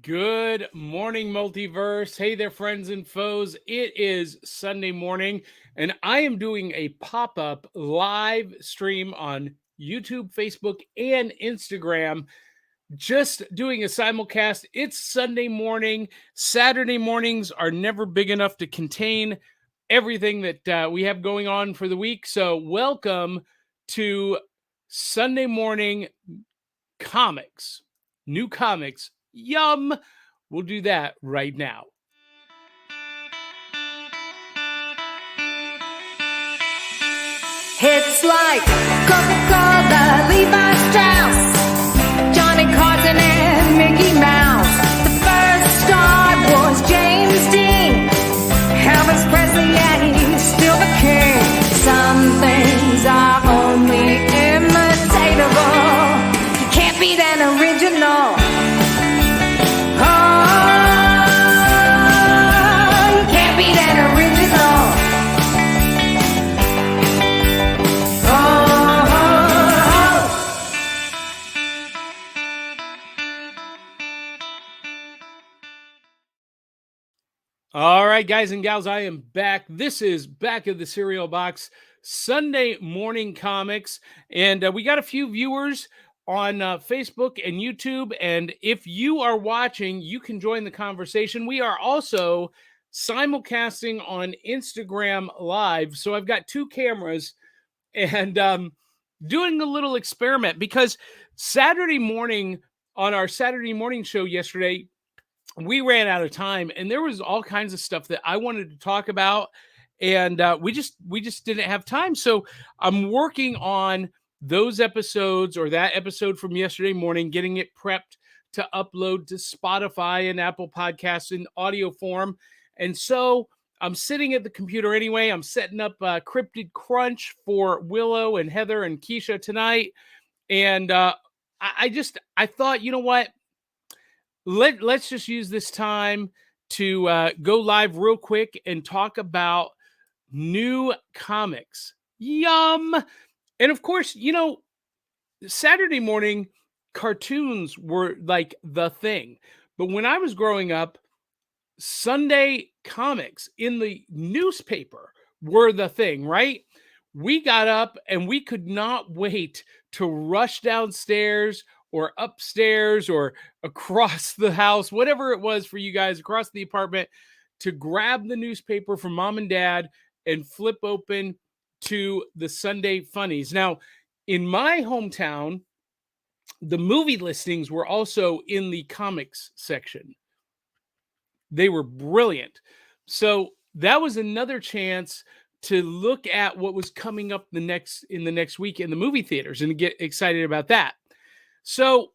Good morning, multiverse. Hey there, friends and foes. It is Sunday morning, and I am doing a pop up live stream on YouTube, Facebook, and Instagram. Just doing a simulcast. It's Sunday morning. Saturday mornings are never big enough to contain everything that we have going on for the week. So, welcome to Sunday morning comics. New comics. Yum. We'll do that right now. Hits like Coca-Cola, Levi Strauss, Johnny Carson and Mickey Mouse. The first star was James Dean, Elvis Presley, and he's still the king. Some things are only imitatable. You can't beat an original. Oh, you can't beat an original. All right, guys and gals, I am back. This is Back of the Cereal Box Sunday morning comics. And we got a few viewers on Facebook and YouTube. And if you are watching, you can join the conversation. We are also simulcasting on Instagram Live. So I've got two cameras and doing a little experiment because Saturday morning on our Saturday morning show yesterday, we ran out of time and there was all kinds of stuff that I wanted to talk about. And we just didn't have time. So I'm working on those episodes or that episode from yesterday morning, getting it prepped to upload to Spotify and Apple Podcasts in audio form. And so I'm sitting at the computer anyway. I'm setting up Cryptid Crunch for Willow and Heather and Keisha tonight. And I thought, you know what? Let's just use this time to go live real quick and talk about new comics. Yum. And of course, Saturday morning cartoons were like the thing. But when I was growing up, Sunday comics in the newspaper were the thing, right? We got up and we could not wait to rush downstairs or upstairs or across the house, whatever it was for you guys, across the apartment, to grab the newspaper from mom and dad and flip open to the Sunday funnies. Now, in my hometown, the movie listings were also in the comics section. They were brilliant. So that was another chance to look at what was coming up in the next week in the movie theaters and get excited about that. So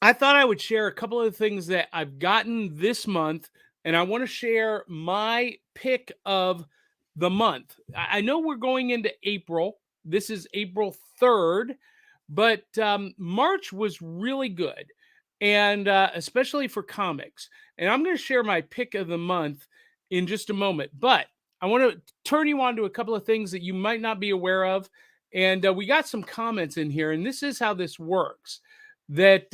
I thought I would share a couple of things that I've gotten this month, and I want to share my pick of the month. I know we're going into April. This is April 3rd, but March was really good, and especially for comics. And I'm going to share my pick of the month in just a moment. But I want to turn you on to a couple of things that you might not be aware of. And we got some comments in here, and this is how this works. That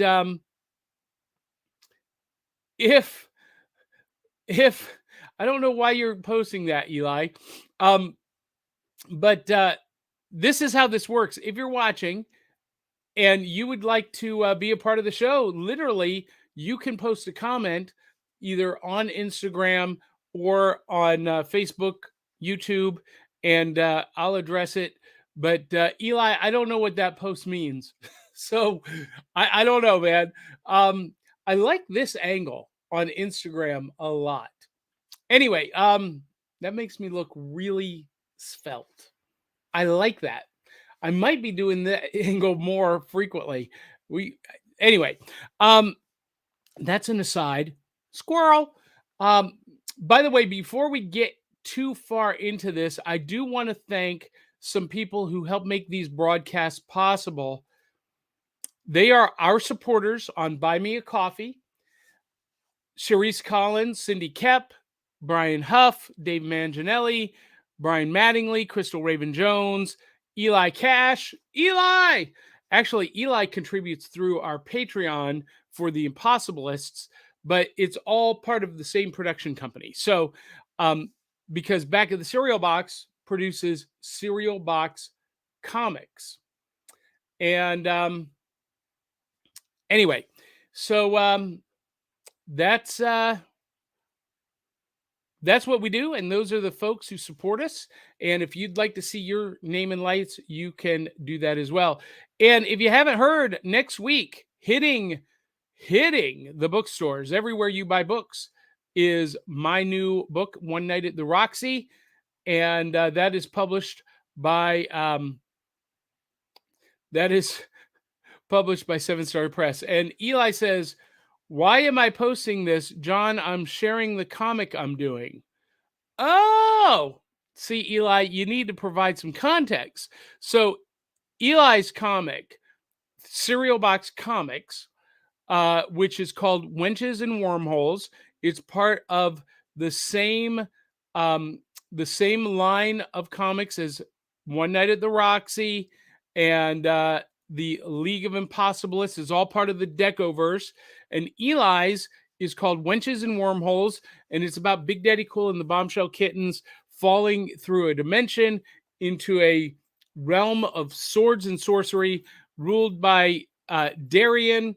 if I don't know why you're posting that, Eli, but this is how this works. If you're watching and you would like to be a part of the show, literally, you can post a comment either on Instagram or on Facebook, YouTube, and I'll address it. But Eli, I don't know what that post means. So I don't know, man. I like this angle on Instagram a lot. Anyway, that makes me look really svelte. I like that. I might be doing that angle more frequently. Anyway, that's an aside. Squirrel. By the way, before we get too far into this, I do want to thank some people who help make these broadcasts possible. They are our supporters on Buy Me a Coffee. Cherise Collins, Cindy Kep, Brian Huff, Dave Manginelli, Brian Mattingly, Crystal Raven Jones, Eli Cash, Eli, Actually, Eli contributes through our Patreon for the Impossibilists, but it's all part of the same production company. So, because Back of the Cereal Box produces Cereal Box Comics. And anyway, so that's what we do, and those are the folks who support us. And if you'd like to see your name in lights, you can do that as well. And if you haven't heard, next week, hitting the bookstores everywhere you buy books is my new book, One Night at the Roxy, and that is published by Seven Star Press. And Eli says, "Why am I posting this, John? I'm sharing the comic I'm doing." Oh, see, Eli, you need to provide some context. So Eli's comic, Cereal Box Comics, which is called Wenches and Wormholes. It's part of the same line of comics as One Night at the Roxy and the League of Impossibilists is all part of the Decoverse. And Eli's is called Wenches and Wormholes, and it's about Big Daddy Cool and the Bombshell Kittens falling through a dimension into a realm of swords and sorcery ruled by Darian,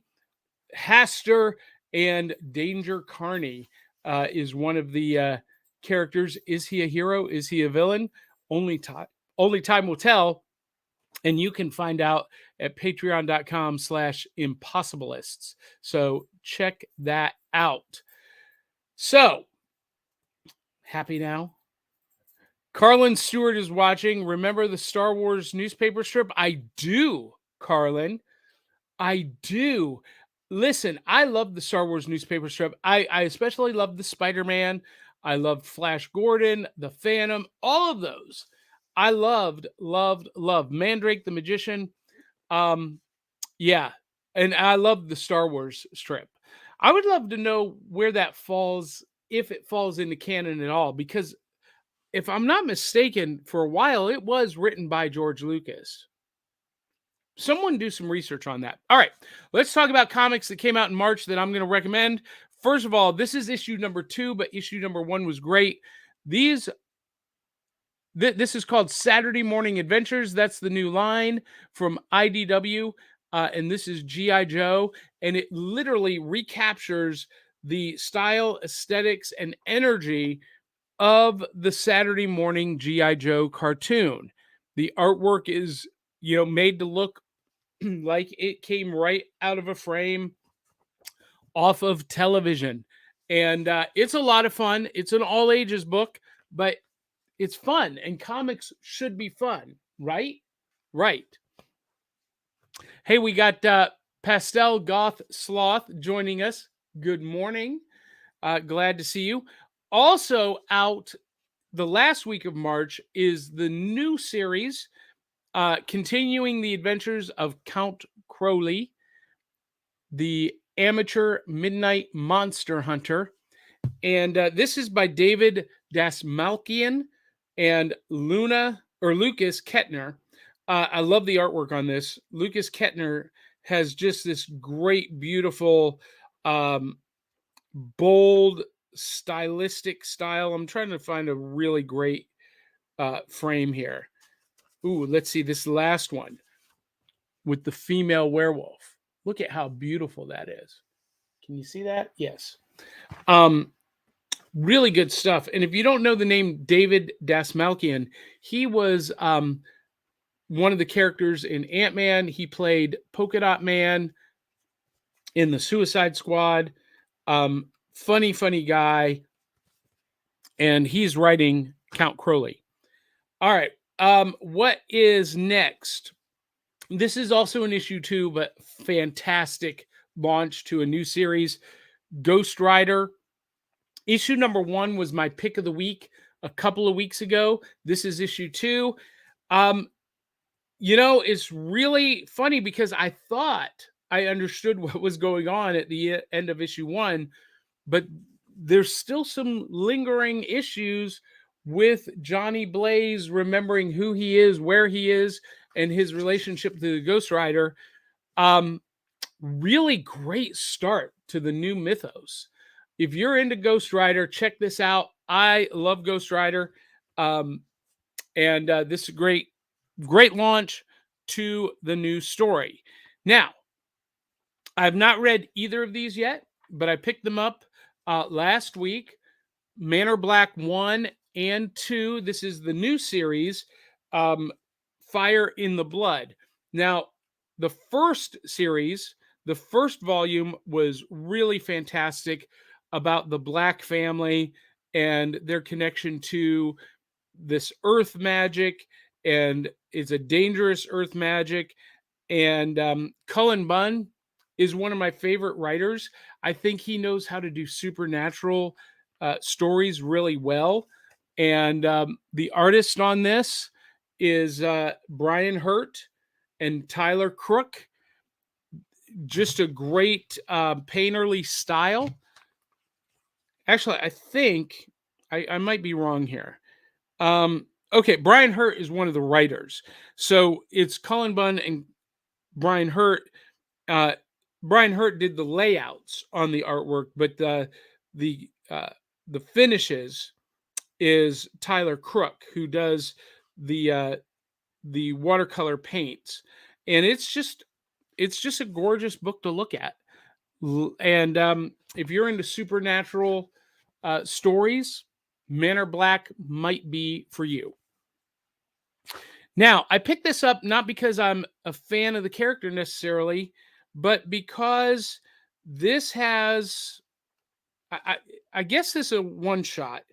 Haster, and Danger Carney is one of the characters. Is he a hero? Is he a villain? Only time will tell. And you can find out at patreon.com/impossibilists. So check that out. So, happy now? Carlin Stewart is watching. Remember the Star Wars newspaper strip? I do, Carlin. I do. Listen, I love the Star Wars newspaper strip. I especially love the Spider-Man. I loved Flash Gordon, the Phantom, all of those. I loved. Mandrake the Magician. Yeah. And I love the Star Wars strip. I would love to know where that falls, if it falls into canon at all, because if I'm not mistaken, for a while it was written by George Lucas. Someone do some research on that. All right, let's talk about comics that came out in March that I'm going to recommend. First of all, this is issue number 2, but issue number 1 was great. This is called Saturday Morning Adventures. That's the new line from IDW. And this is G.I. Joe. And it literally recaptures the style, aesthetics, and energy of the Saturday morning G.I. Joe cartoon. The artwork is, made to look like it came right out of a frame off of television. And it's a lot of fun. It's an all ages book, but it's fun, and comics should be fun, right? Right. Hey, we got Pastel Goth Sloth joining us. Good morning. Glad to see you. Also out the last week of March is the new series continuing the adventures of Count Crowley, the amateur midnight monster hunter. And this is by David Dasmelkian and Lucas Kettner. I love the artwork on this. Lucas Kettner has just this great, beautiful, bold, stylistic style. I'm trying to find a really great frame here. Ooh, let's see this last one with the female werewolf. Look at how beautiful that is. Can you see that? Yes. Really good stuff. And if you don't know the name David Dasmelkian, he was one of the characters in Ant-Man. He played Polka Dot Man in the Suicide Squad. Funny guy. And he's writing Count Crowley. All right. What is next? This is also an issue 2, but fantastic launch to a new series, Ghost Rider. Issue number 1 was my pick of the week a couple of weeks ago. This is issue 2. It's really funny because I thought I understood what was going on at the end of issue 1, but there's still some lingering issues with Johnny Blaze remembering who he is, where he is, and his relationship to the Ghost Rider. Really great start to the new mythos. If you're into Ghost Rider, check this out. I love Ghost Rider. And this is a great launch to the new story. Now, I've not read either of these yet, but I picked them up last week. Manor Black 1 and 2. This is the new series, Fire in the Blood. Now, the first series, the first volume was really fantastic about the Black family and their connection to this earth magic, and it's a dangerous earth magic. And Cullen Bunn is one of my favorite writers. I think he knows how to do supernatural stories really well. And the artist on this is Brian Hurt and Tyler Crook. Just a great painterly style. Actually, I think I might be wrong here. Okay, Brian Hurt is one of the writers. So it's Cullen Bunn and Brian Hurt. Brian Hurt did the layouts on the artwork, but the finishes is Tyler Crook, who does the watercolor paints, and it's just a gorgeous book to look at. And if you're into supernatural stories, Manor Black might be for you. Now, I picked this up not because I'm a fan of the character necessarily, but because this has, I guess this is a one shot.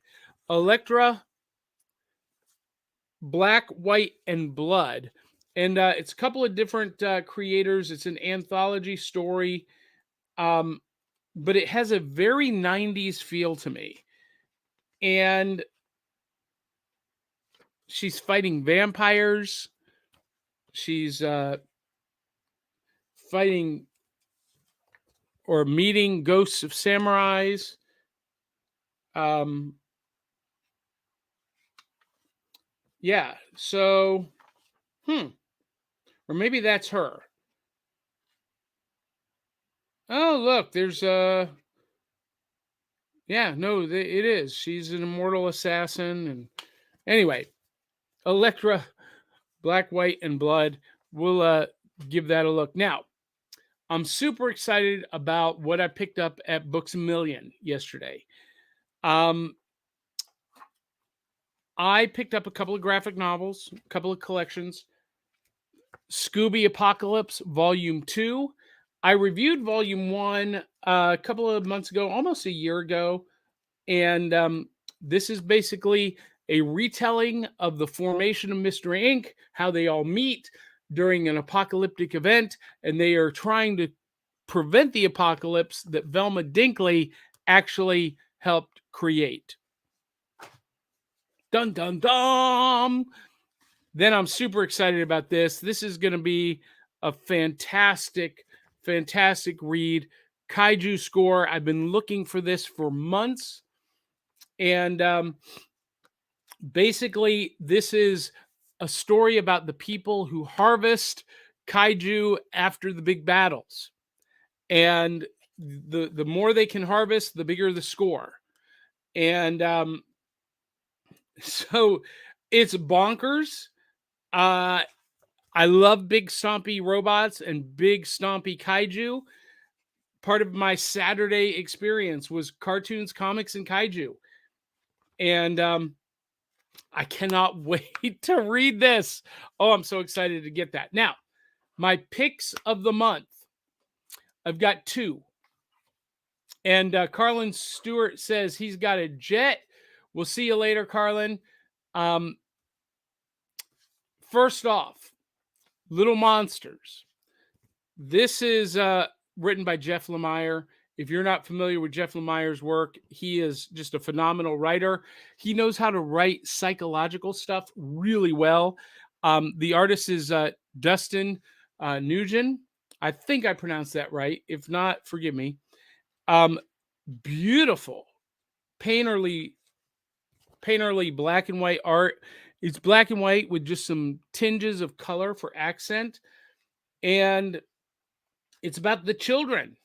Elektra, Black, White, and Blood. And it's a couple of different creators. It's an anthology story, but it has a very 90s feel to me. And she's fighting vampires. She's fighting or meeting ghosts of samurais. Yeah, so, or maybe that's her. Oh, look, there's yeah, no, it is. She's an immortal assassin. And anyway, Elektra, Black, White, and Blood. We'll give that a look. Now, I'm super excited about what I picked up at Books A Million yesterday. I picked up a couple of graphic novels, a couple of collections. Scooby Apocalypse Volume 2. I reviewed Volume 1 a couple of months ago, almost a year ago. And this is basically a retelling of the formation of Mr. Inc., how they all meet during an apocalyptic event, and they are trying to prevent the apocalypse that Velma Dinkley actually helped create. Dun, dun, dun! Then I'm super excited about this. This is going to be a fantastic, fantastic read. Kaiju Score. I've been looking for this for months. And basically, this is a story about the people who harvest kaiju after the big battles. And the more they can harvest, the bigger the score. And so it's bonkers. I love big stompy robots and big stompy kaiju. Part of my Saturday experience was cartoons, comics, and kaiju. And I cannot wait to read this. Oh, I'm so excited to get that. Now, my picks of the month. I've got 2. And Carlin Stewart says he's got a jet. We'll see you later, Carlin. First off, Little Monsters. This is written by Jeff Lemire. If you're not familiar with Jeff Lemire's work, he is just a phenomenal writer. He knows how to write psychological stuff really well. The artist is Dustin Nugent. I think I pronounced that right. If not, forgive me. Beautiful, painterly black and white art. It's black and white with just some tinges of color for accent. And It's about the children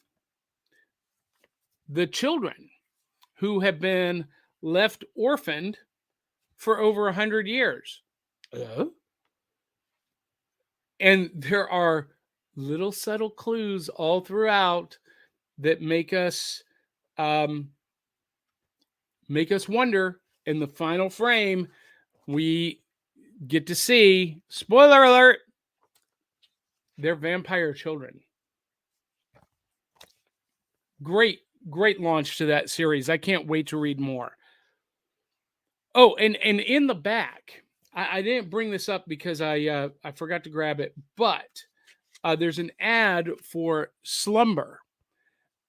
who have been left orphaned for over 100 years. And there are little subtle clues all throughout that make us wonder. In the final frame, we get to see, spoiler alert, they're vampire children. Great launch to that series. I can't wait to read more. Oh, and in the back, I didn't bring this up because I forgot to grab it, but there's an ad for Slumber.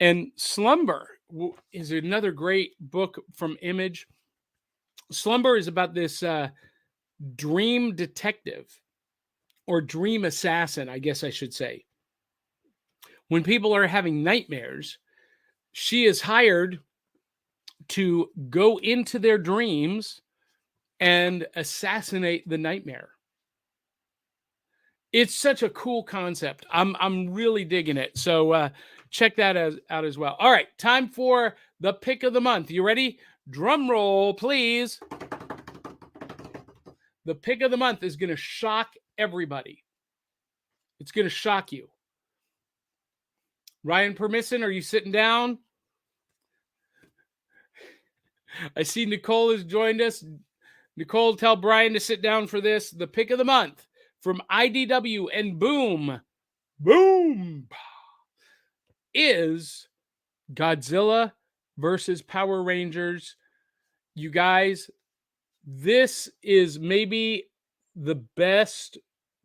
And Slumber is another great book from Image. Slumber is about this dream detective, or dream assassin, I guess I should say. When people are having nightmares, she is hired to go into their dreams and assassinate the nightmare. It's such a cool concept. I'm really digging it. So check that out as well. All right, time for the pick of the month. You ready? Drum roll, please. The pick of the month is going to shock everybody. It's going to shock you. Ryan Permisson, are you sitting down? I see Nicole has joined us. Nicole, tell Brian to sit down for this. The pick of the month from IDW and Boom is Godzilla versus Power Rangers. You guys, this is maybe the best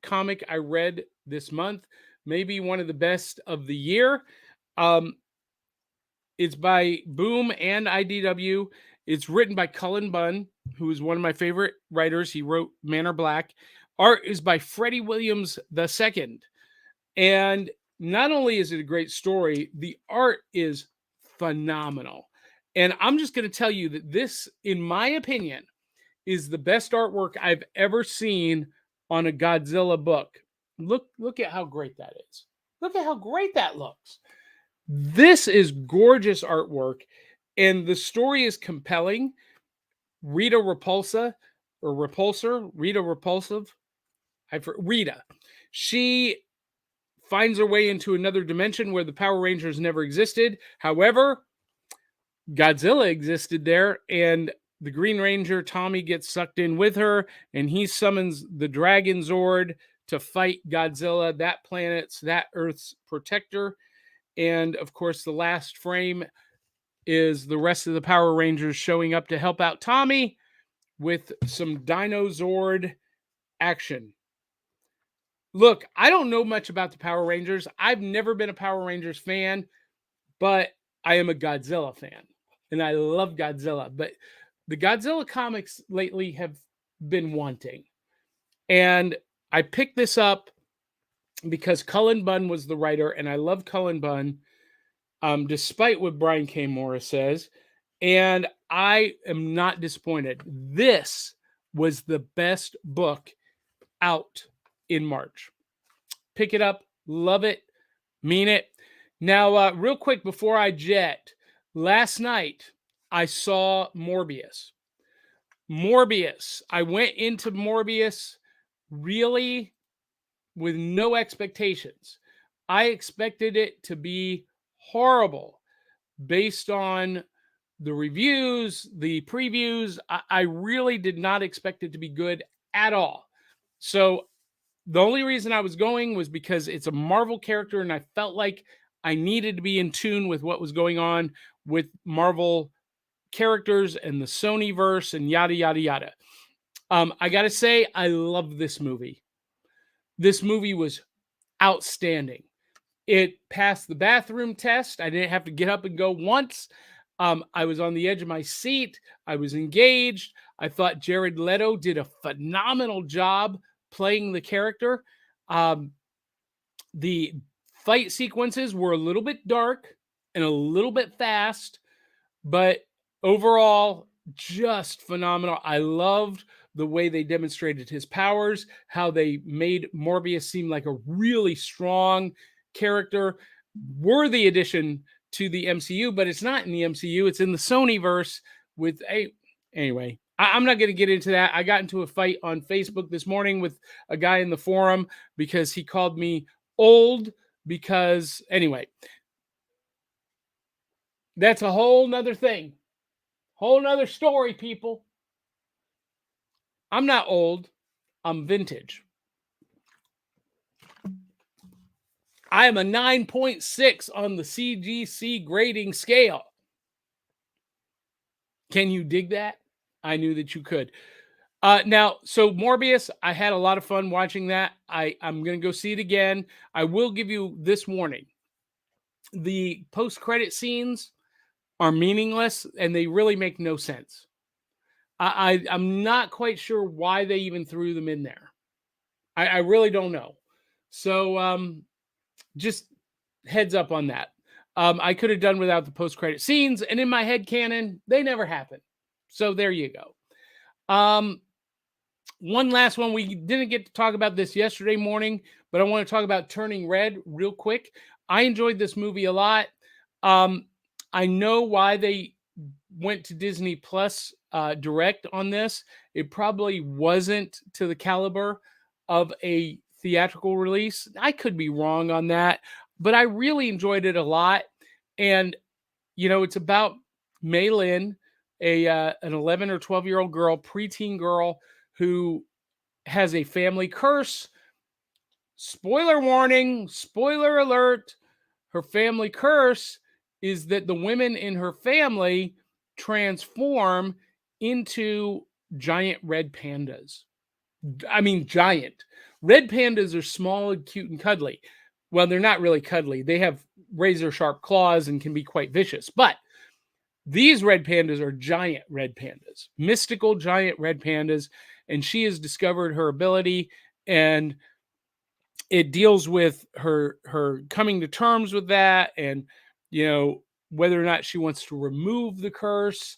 comic I read this month. Maybe one of the best of the year. It's by Boom and IDW. It's written by Cullen Bunn, who is one of my favorite writers. He wrote Man or Black. Art is by Freddie Williams II. And not only is it a great story, the art is phenomenal. And I'm just going to tell you that this, in my opinion, is the best artwork I've ever seen on a Godzilla book. Look at how great that is. Look at how great that looks. This is gorgeous artwork, and the story is compelling. Rita Repulsive. Rita. She finds her way into another dimension where the Power Rangers never existed. However, Godzilla existed there, and the Green Ranger, Tommy, gets sucked in with her, and he summons the Dragon Zord to fight Godzilla, that Earth's protector. And, of course, the last frame is the rest of the Power Rangers showing up to help out Tommy with some Dino Zord action. Look, I don't know much about the Power Rangers. I've never been a Power Rangers fan, but I am a Godzilla fan, and I love Godzilla. But the Godzilla comics lately have been wanting. And I picked this up because Cullen Bunn was the writer, and I love Cullen Bunn, despite what Brian K. Morris says. And I am not disappointed. This was the best book out in March. Pick it up. Love it. Mean it. Now, real quick before I jet, last night I saw Morbius. I went into Morbius really with no expectations. I expected it to be horrible based on the reviews, the previews. I really did not expect it to be good at all. So the only reason I was going was because it's a Marvel character, and I felt like I needed to be in tune with what was going on with Marvel characters and the Sonyverse and yada, yada, yada. I got to say, I love this movie. This movie was outstanding. It passed the bathroom test. I didn't have to get up and go once. I was on the edge of my seat. I was engaged. I thought Jared Leto did a phenomenal job playing the character. The fight sequences were a little bit dark and a little bit fast, but overall, just phenomenal. I loved the way they demonstrated his powers, how they made Morbius seem like a really strong character. worthy addition to the MCU, but it's not in the MCU. It's in the Sonyverse with a. Anyway, I'm not going to get into that. I got into a fight on Facebook this morning with a guy in the forum because he called me old. Because, anyway, that's a whole nother thing. Whole nother story, people. I'm not old. I'm vintage. I am a 9.6 on the CGC grading scale. Can you dig that? I knew that you could. Now, so Morbius, I had a lot of fun watching that. I'm going to go see it again. I will give you this warning. The post-credit scenes are meaningless and they really make no sense. I'm not quite sure why they even threw them in there. I really don't know. So just heads up on that. I could have done without the post-credit scenes, and in my head canon, they never happen. So there you go. One last one. We didn't get to talk about this yesterday morning, but I want to talk about Turning Red real quick. I enjoyed this movie a lot. I know why they went to Disney Plus direct on this. It probably wasn't to the caliber of a theatrical release. I could be wrong on that, but I really enjoyed it a lot. And, you know, it's about Mei Lin, an 11 or 12-year-old girl, preteen girl, who has a family curse. Spoiler warning, spoiler alert. Her family curse is that the women in her family transform into giant red pandas. I mean, giant. Red pandas are small and cute and cuddly. Well, they're not really cuddly. They have razor sharp claws and can be quite vicious. But these red pandas are giant red pandas, mystical giant red pandas. And she has discovered her ability, and it deals with her coming to terms with that, and, you know, whether or not she wants to remove the curse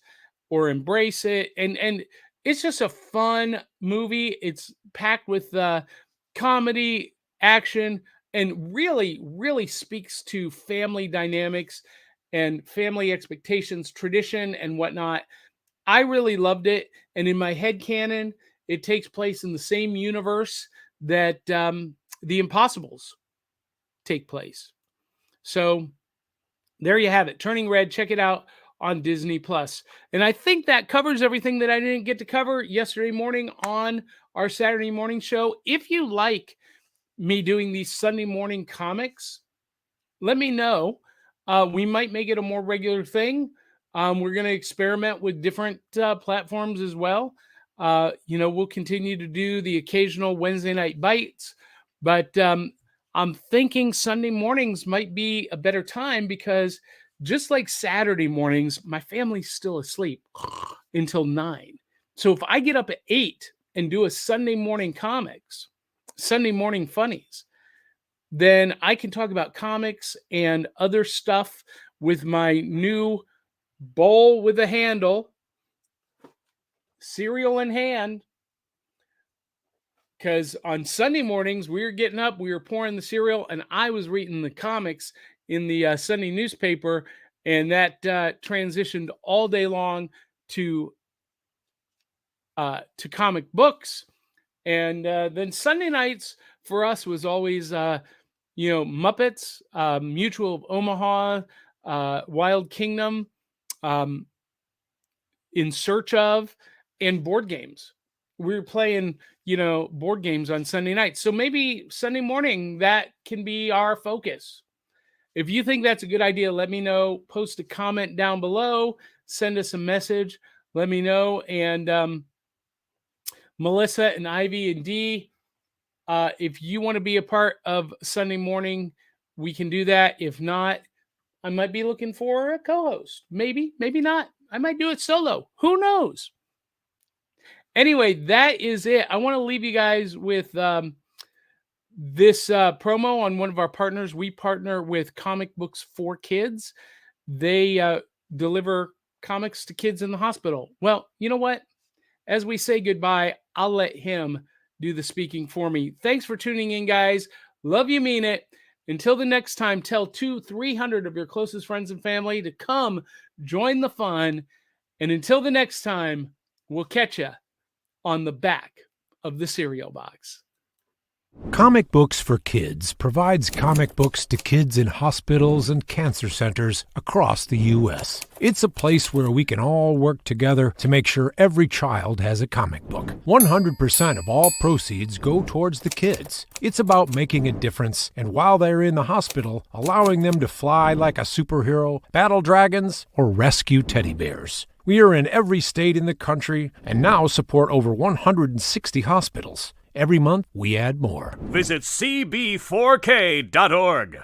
or embrace it. And it's just a fun movie. It's packed with comedy, action, and really speaks to family dynamics and family expectations, tradition, and whatnot. I really loved it. And in my head canon, it takes place in the same universe that The Impossibles take place. So there you have it. Turning Red. Check it out on Disney Plus. And I think that covers everything that I didn't get to cover yesterday morning on our Saturday morning show. If you like me doing these Sunday morning comics, let me know. We might make it a more regular thing. We're going to experiment with different platforms as well. You know, we'll continue to do the occasional Wednesday night bites, but I'm thinking Sunday mornings might be a better time because just like Saturday mornings, my family's still asleep until 9. So if I get up at 8 and do a Sunday morning comics, Sunday morning funnies, then I can talk about comics and other stuff with my new bowl with a handle, cereal in hand. Because on Sunday mornings, we were getting up, we were pouring the cereal, and I was reading the comics in the Sunday newspaper, and that transitioned all day long to comic books. And then Sunday nights for us was always, you know, Muppets, Mutual of Omaha, Wild Kingdom, In Search of, and board games. We were playing, you know, board games on Sunday nights. So maybe Sunday morning, that can be our focus. If you think that's a good idea, let me know. Post a comment down below. Send us a message. Let me know. And Melissa and Ivy and Dee, if you want to be a part of Sunday morning, we can do that. If not, I might be looking for a co-host. Maybe, maybe not. I might do it solo. Who knows? Anyway, that is it. I want to leave you guys with this promo on one of our partners. We partner with Comic Books for Kids. They deliver comics to kids in the hospital. Well, you know what? As we say goodbye, I'll let him do the speaking for me. Thanks for tuning in, guys. Love you, mean it. Until the next time, tell 200-300 of your closest friends and family to come join the fun. And until the next time, we'll catch you on the back of the cereal box. Comic Books for Kids provides comic books to kids in hospitals and cancer centers across the U.S. It's a place where we can all work together to make sure every child has a comic book. 100% of all proceeds go towards the kids. It's about making a difference, and while they're in the hospital, allowing them to fly like a superhero, battle dragons, or rescue teddy bears. We are in every state in the country and now support over 160 hospitals. Every month, we add more. Visit cb4k.org.